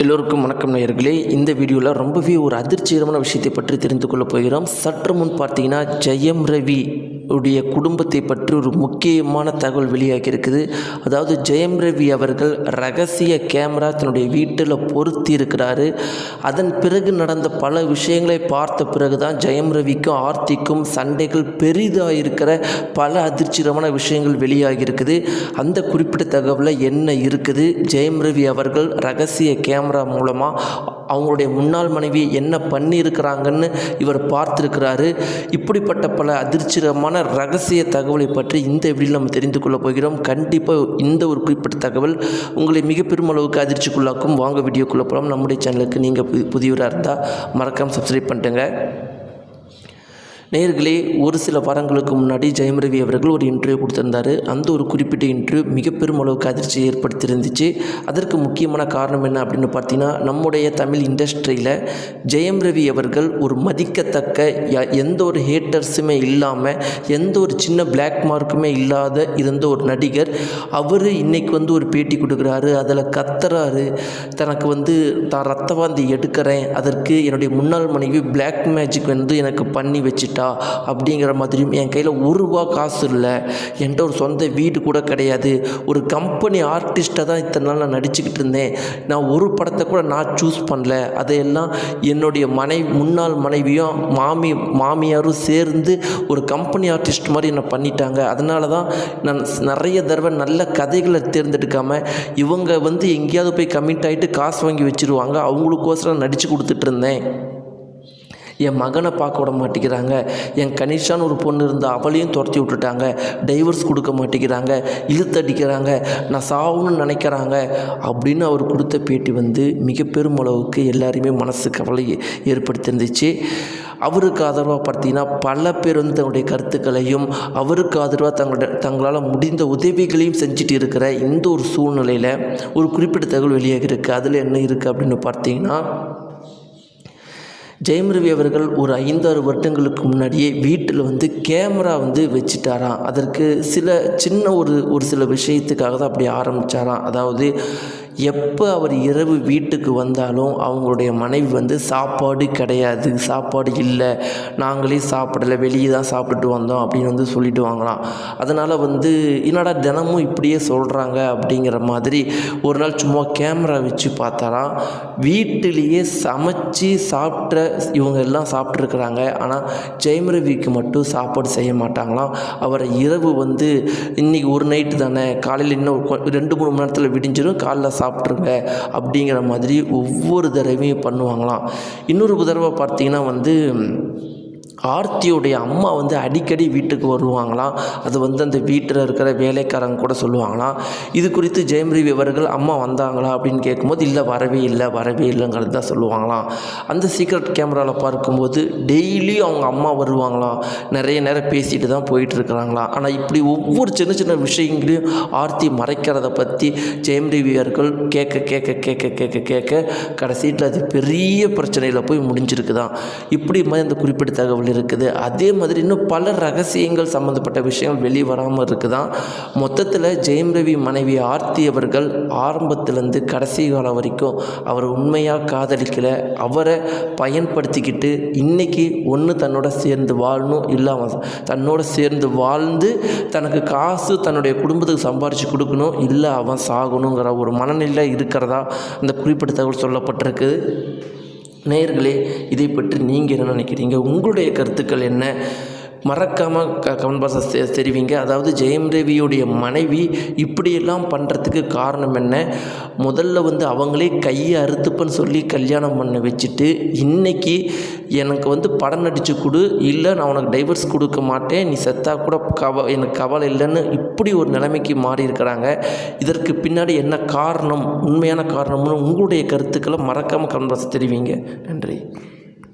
எல்லோருக்கும் வணக்கம் நேயர்களே. இந்த வீடியோவில் ரொம்பவே ஒரு அதிர்ச்சிகரமான விஷயத்தை பற்றி தெரிந்து கொள்ளப் போகிறோம். சற்று முன் பார்த்தீங்கன்னா ஜெயம் ரவி உடைய குடும்பத்தை பற்றி ஒரு முக்கியமான தகவல் வெளியாகி இருக்குது. அதாவது ஜெயம் ரவி அவர்கள் ரகசிய கேமரா தன்னுடைய வீட்டில் பொருத்தி இருக்கிறாரு. அதன் பிறகு நடந்த பல விஷயங்களை பார்த்த பிறகு தான் ஜெயம் ரவிக்கும் ஆர்த்திக்கும் சண்டைகள் பெரிதாக இருக்கிற பல அதிர்ச்சிகரமான விஷயங்கள் வெளியாகி இருக்குது. அந்த குறிப்பிட்ட தகவலில் என்ன இருக்குது, ஜெயம் ரவி அவர்கள் ரகசிய கேமரா மூலமாக அவங்களுடைய முன்னாள் மனைவி என்ன பண்ணியிருக்கிறாங்கன்னு இவர் பார்த்துருக்கிறாரு. இப்படிப்பட்ட பல அதிர்ச்சிகரமான ரகசிய தகவலை பற்றி இந்த வீடியோவில் நம்ம தெரிந்து கொள்ளப் போகிறோம். கண்டிப்பாக இந்த ஒரு குறிப்பிட்ட தகவல் உங்களை மிக பெரும் அளவுக்கு அதிர்ச்சிக்குள்ளாக்கும். வாங்க வீடியோக்குள்ளே போகலாம். நம்முடைய சேனலுக்கு நீங்கள் புதியவராக இருந்தால் மறக்காமல் சப்ஸ்கிரைப் பண்ணிட்டுங்க. நேயர்களே, ஒரு சில வாரங்களுக்கு முன்னாடி ஜெயம் ரவி அவர்கள் ஒரு இன்டர்வியூ கொடுத்துருந்தார். அந்த ஒரு குறிப்பிட்ட இன்டர்வியூ மிக பெரும் அளவுக்கு அதிர்ச்சியை ஏற்படுத்தியிருந்துச்சு. அதற்கு முக்கியமான காரணம் என்ன அப்படின்னு பார்த்தீங்கன்னா, நம்முடைய தமிழ் இண்டஸ்ட்ரியில் ஜெயம் ரவி அவர்கள் ஒரு மதிக்கத்தக்க எந்த ஒரு ஹேட்டர்ஸுமே இல்லாமல், எந்த ஒரு சின்ன பிளாக் மார்க்குமே இல்லாத இருந்த ஒரு நடிகர். அவர் இன்றைக்கி ஒரு பேட்டி கொடுக்குறாரு. அதில் கத்துறாரு, தனக்கு தான் ரத்த வாந்தி எடுக்கிறேன், அதற்கு என்னுடைய முன்னாள் மனைவி பிளாக் மேஜிக் எனக்கு பண்ணி வச்சுட்டா அப்படிங்கிற மாதிரியும், என் கையில் ₹1 காசு இல்லை, என்கிட்ட ஒரு சொந்த வீடு கூட கிடையாது, ஒரு கம்பெனி ஆர்டிஸ்ட்டாக தான் இத்தனை நாள் நான் நடிச்சுக்கிட்டு இருந்தேன், நான் ஒரு படத்தை கூட நான் சூஸ் பண்ணல, அதையெல்லாம் என்னுடைய முன்னாள் மனைவியும் மாமியாரும் சேர்ந்து ஒரு கம்பெனி ஆர்டிஸ்ட் மாதிரி என்னை பண்ணிட்டாங்க. அதனால தான் நான் நிறைய தடவை நல்ல கதைகளை தேர்ந்தெடுக்காமல் இவங்க எங்கேயாவது போய் கமிட் ஆகிட்டு காசு வாங்கி வச்சுருவாங்க, அவங்களுக்கோசரம் நடித்து கொடுத்துட்டு இருந்தேன். என் மகனை பார்க்க விட மாட்டேங்கிறாங்க, என் கனிஷான்னு ஒரு பொண்ணு இருந்தால் அவளையும் துரத்தி விட்டுட்டாங்க, டைவர்ஸ் கொடுக்க மாட்டேங்கிறாங்க, இழுத்தடிக்கிறாங்க, நான் சாகணும்னு நினைக்கிறாங்க அப்படின்னு அவர் கொடுத்த பேட்டி மிக பெரும் அளவுக்கு எல்லாருமே மனசு கவலை ஏற்படுத்தியிருந்துச்சு. அவருக்கு ஆதரவாக பார்த்தீங்கன்னா பல பேர் தன்னுடைய கருத்துக்களையும் அவருக்கு ஆதரவாக தங்களால் முடிந்த உதவிகளையும் செஞ்சுட்டு இருக்கிற இந்த ஒரு சூழ்நிலையில் ஒரு குறிப்பிட்ட தகவல் வெளியாக இருக்குது. அதில் என்ன இருக்குது அப்படின்னு பார்த்தீங்கன்னா, ஜெயம் ரவி அவர்கள் ஒரு 5-6 வருடங்களுக்கு முன்னாடியே வீட்டில் கேமரா வச்சுட்டாராம். அதற்கு சின்ன ஒரு சில விஷயத்துக்காக தான் அப்படி ஆரம்பித்தாராம். அதாவது எப்போ அவர் இரவு வீட்டுக்கு வந்தாலும் அவங்களுடைய மனைவி சாப்பாடு கிடையாது, சாப்பாடு இல்லை, நாங்களே சாப்பிடலை, வெளியே தான் சாப்பிட்டுட்டு வந்தோம் அப்படின்னு சொல்லிட்டு வாங்கலாம். அதனால் என்னடா தினமும் இப்படியே சொல்கிறாங்க அப்படிங்கிற மாதிரி ஒரு நாள் சும்மா கேமரா வச்சு பார்த்தாராம். வீட்டிலேயே சமைச்சு சாப்பிட்ற இவங்க எல்லாம் சாப்பிட்ருக்குறாங்க, ஆனால் ஜெயம் ரவிக்கு மட்டும் சாப்பாடு செய்ய மாட்டாங்களாம். அவரை இரவு இன்றைக்கி ஒரு நைட்டு தானே, காலையில் இன்னும் 2-3 மணி நேரத்தில் விடிஞ்சிடும், காலைல சாப்பிட்ருங்க அப்படிங்கிற மாதிரி ஒவ்வொரு தடவையும் பண்ணுவாங்களாம். இன்னொரு தடவை பார்த்தீங்கன்னா ஆர்த்தியோடைய அம்மா அடிக்கடி வீட்டுக்கு வருவாங்களாம். அது அந்த வீட்டில் இருக்கிற வேலைக்காரங்க கூட சொல்லுவாங்களாம். இது குறித்து ஜெயம் ரவி அவர்கள் அம்மா வந்தாங்களா அப்படின்னு கேட்கும்போது இல்லை வரவே இல்லைங்கிறது தான் சொல்லுவாங்களாம். அந்த சீக்ரெட் கேமராவில் பார்க்கும்போது டெய்லி அவங்க அம்மா வருவாங்களாம், நிறைய நேரம் பேசிட்டு தான் போயிட்டுருக்குறாங்களாம். ஆனால் இப்படி ஒவ்வொரு சின்ன சின்ன விஷயங்களையும் ஆர்த்தி மறைக்கிறத பற்றி ஜெயம் ரவி அவர்கள் கேட்க கடைசியில் அது பெரிய பிரச்சனையில் போய் முடிஞ்சிருக்குதான். இப்படி மாதிரி அந்த குறிப்பிட்ட தகவல் இருக்குது. அதே மாதிரி இன்னும் பல ரகசியங்கள் சம்மந்தப்பட்ட விஷயங்கள் வெளியே வராமல் இருக்குதான். மொத்தத்தில் ஜெயம் ரவி மனைவி ஆர்த்தி அவர்கள் ஆரம்பத்திலேருந்து கடைசி காலம் வரைக்கும் அவர் உண்மையாக காதலிக்கலை, அவரை பயன்படுத்திக்கிட்டு இன்றைக்கி தன்னோட சேர்ந்து வாழணும், இல்லாமல் தன்னோட சேர்ந்து வாழ்ந்து தனக்கு காசு தன்னுடைய குடும்பத்துக்கு சம்பாரித்து கொடுக்கணும், இல்லை அவன் சாகணுங்கிற ஒரு மனநிலை இருக்கிறதா அந்த குறிப்பிட்ட தகவல் சொல்லப்பட்டிருக்கு. நேயர்களே, இதை பற்றி நீங்கள் என்ன நினைக்கிறீங்க? உங்களுடைய கருத்துக்கள் என்ன? மறக்காமல் கமெண்ட் பாக்ஸில் தெரிவிங்க. அதாவது ஜெயம் ரவியுடைய மனைவி இப்படியெல்லாம் பண்ணுறதுக்கு காரணம் என்ன? முதல்ல அவங்களே கையை அறுத்துப்பன்னு சொல்லி கல்யாணம் பண்ண வச்சுட்டு இன்றைக்கி எனக்கு படம் நடித்து கொடு, இல்லை நான் உனக்கு டைவர்ஸ் கொடுக்க மாட்டேன், நீ செத்தா கூட எனக்கு கவலை இல்லைன்னு இப்படி ஒரு நிலைமைக்கு மாறி இருக்கிறாங்க. இதற்கு பின்னாடி என்ன காரணம், உண்மையான காரணம்னு உங்களுடைய கருத்துக்களை மறக்காமல் கமெண்ட் பாக்ஸில் தெரிவிங்க. நன்றி.